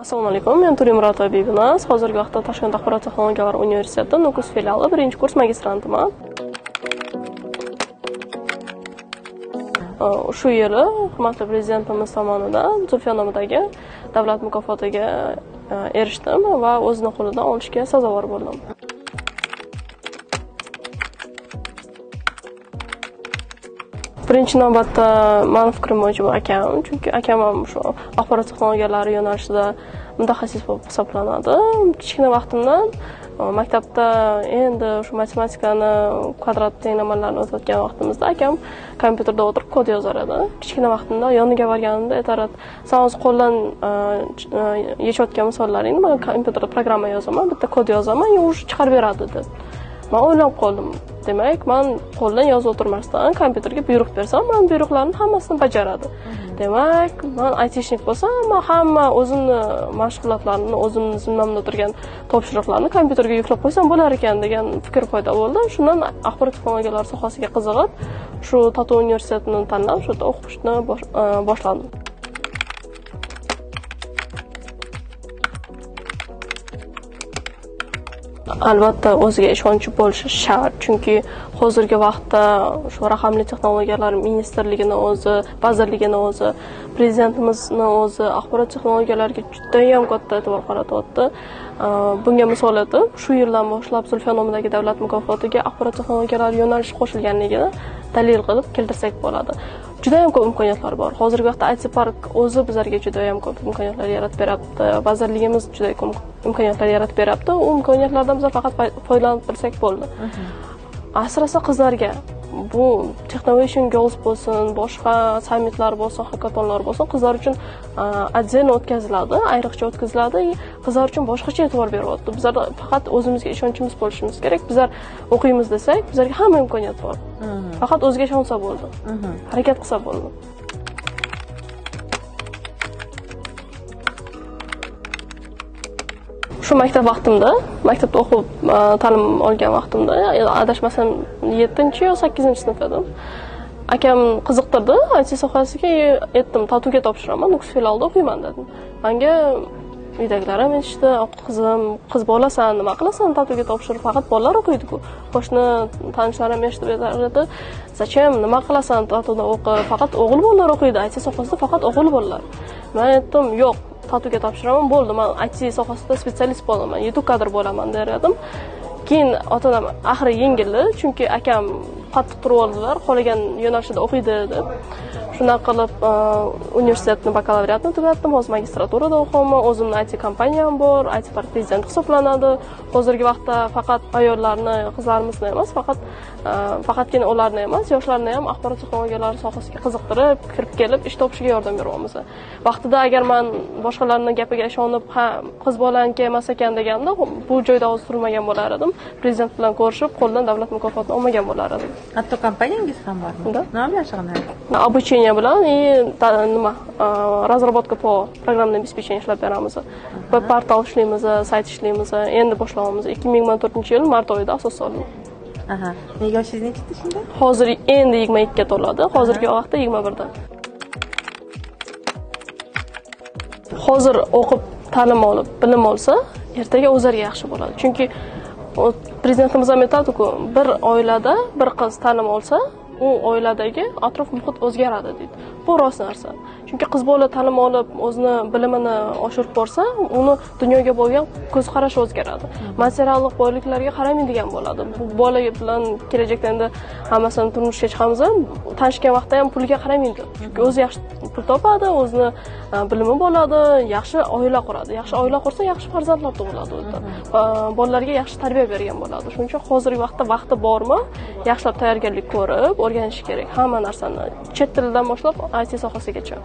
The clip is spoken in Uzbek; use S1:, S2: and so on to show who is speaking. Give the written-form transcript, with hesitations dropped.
S1: Assalomu alaykum. Men Turim Muratova Bibinoz. Hozirgi vaqtda Toshkent axborot texnologiyalari universiteti Nukus filiali 1-kurs magistrantiman. Shu yili hurmatli prezidentimiz tomonidan Zulfiya nomidagi davlat mukofotiga erishdim va o'zini qo'lidan olishga sazovor bo'ldim. Birinchi navbatda meni fikrim bo'yicha bu akam, chunki akam ham shu axborot texnologiyalari yo'nalishida mutaxassis bo'lib hisoblanadi. Kichkina vaqtimdan maktabda endi shu matematikani kvadrat tenglamalarni o'tayotgan vaqtimizda akam kompyuterda o'tirib kod yozar edi. Kichkina vaqtimda yoniga borganimda aytardi, "Sen o'z qo'ldan yechayotgan misollaringni men kompyuterda programma yozaman, bitta kod yozaman, u chiqarib beradi" deb. Men o'ylab qoldim. Demak, men qo'ldan yozib o'tirmasdan kompyuterga buyruq bersam, men buyruqlarning hammasini bajaradi. Demak, men aytishnik bo'lsam, men hamma o'zimni mashg'ulotlarimni, o'zimni zimmamda turgan topshiriqlarni kompyuterga yuklab qo'ysam bo'lar ekan degan fikr paydo bo'ldi. Shundan axborot texnologiyalari sohasiga qiziqib, shu TATU universitetini tanlab, shu yerda o'qishni boshladim. Albatta o'ziga ishonchi bo'lishi shart, chunki hozirgi vaqtda shu raqamli texnologiyalar ministrligini o'zi, vazirligini o'zi, prezidentimizni o'zi axborot texnologiyalariga juda ham katta e'tibor qaratyapti. Bunga misol etib, shu yildan boshlab Zulfiya nomidagi davlat mukofotiga axborot texnologiyalari yo'nalishi qo'shilganligini dalil qilib keltirsak bo'ladi. Juda ham ko'p imkoniyatlar bor. Hozirgi vaqtda IT Park o'zi bizlarga juda ham ko'p imkoniyatlar yaratib beryapti. Vazirligimiz juda ko'p imkoniyatlar yaratib beryapti. U imkoniyatlardan biz faqat foydalanib bilsak bo'ldi. Asrasa qizlarga bu Technovation Girls bo'lsin, boshqa sammitlar bo'lsin, hackathonlar bo'lsin, qizlar uchun отдельно o'tkaziladi, ayriqcha o'tkaziladi. Qizlar uchun boshqacha e'tibor beryapti. Bizlar faqat o'zimizga ishonchimiz bo'lishimiz kerak. Bizlar o'qiymiz desak, bizlarga hamma imkoniyat bor. Faqat o'ziga ishonsa bo'ldi. Harakat qilsa bo'ldi. Shu maktab vaqtimda, maktabda o'qib ta'lim olgan vaqtimda, adashmasam 7-yo 8-sinf edim. Akam qiziqtirdi IT sohasiga, aytdim, TATUga topshiraman, Nukus filialida o'qiyman dedim. Menga uydagilarim aytishdi, "Qizim, qiz bolasan, nima qilasan TATUga topshirib, faqat bolalar o'qiydi-ku." Qo'shni tanishlarim eshitib aytardi, "Zachем, nima qilasan TATUda o'qib, faqat o'g'il bolalar o'qiydi, IT sohasida faqat o'g'il bolalar." Men aytdim, "Yo'q, TATUga topshiraman, bo'ldi, men IT sohasida spetsialist bo'laman, yetuk kadr bo'laman" der edim. Keyin ota-onam axir yengildi, chunki akam qattiq turib oldilar, xohlagan yo'nalishida o'qiydi deb. Shunday qilib universitetni bakalavriatni tugatdim, hozir magistraturada o'qiyman, o'zimning IT kompaniyam bor, IT Park prezidenti hisoblanadi. Hozirgi vaqtda faqat ayollarni, qizlarimizni emas, faqatgina ularni emas, yoshlarni ham axborot texnologiyalari sohasiga qiziqtirib, kirib kelib ish topishiga yordam beryapmiz. Vaqtida agar men boshqalarning gapiga ishonib, "Ha, qiz bolaniki emas ekan" deganda, bu joyda hozir turmagan bo'lar edim. Prezident bilan ko'rishib, qo'ldan davlat mukofotini olmagan bo'lar edim.
S2: Hatto kompaniyangiz ham bormi? Nima bilan shug'ullanasiz?
S1: Обучение bilan nima разработка по программному обеспечению ishlab beramiz. Portal ishlaymiz, sayt ishlaymiz. Endi boshlaymiz. 2014-yil mart oyida asos soldim.
S2: Aha. Yoshingiz nechta shunda?
S1: Hozir endi 22 ga to'ladi. Hozirgi vaqtda 21 da. Hozir o'qib, ta'lim olib, bilim olsa, ertaga o'zlariga yaxshi bo'ladi. Chunki prezidentimiz ham aytadi-ku, bir oilada bir qiz ta'lim olsa, u oiladagi atrof muhit o'zgaradi deydi. Bu rost narsa. Chunki qiz bola ta'lim olib, o'zini bilimini oshirib borsa, uni dunyoga bo'lgan ko'z qarashi o'zgaradi. Materiallik boyliklarga qaramaydigan bo'ladi. Bu bola bilan kelajakda endi hammasini turmushga chiqamiz, tanishgan vaqtda ham pulga qaramaydi. Chunki o'zi yaxshi pul topadi, o'zini bilimi bo'ladi, yaxshi oila quradi. Yaxshi oila qursa, yaxshi farzandlar tug'iladi o'zi. Bolalarga yaxshi tarbiya bergan bo'ladi. Shuning uchun hozirgi vaqtda vaqti bormi, yaxshilab tayyorgarlik ko'rib, o'rganish kerak hamma narsani. Chet tilidan boshlab IT sohasigacha.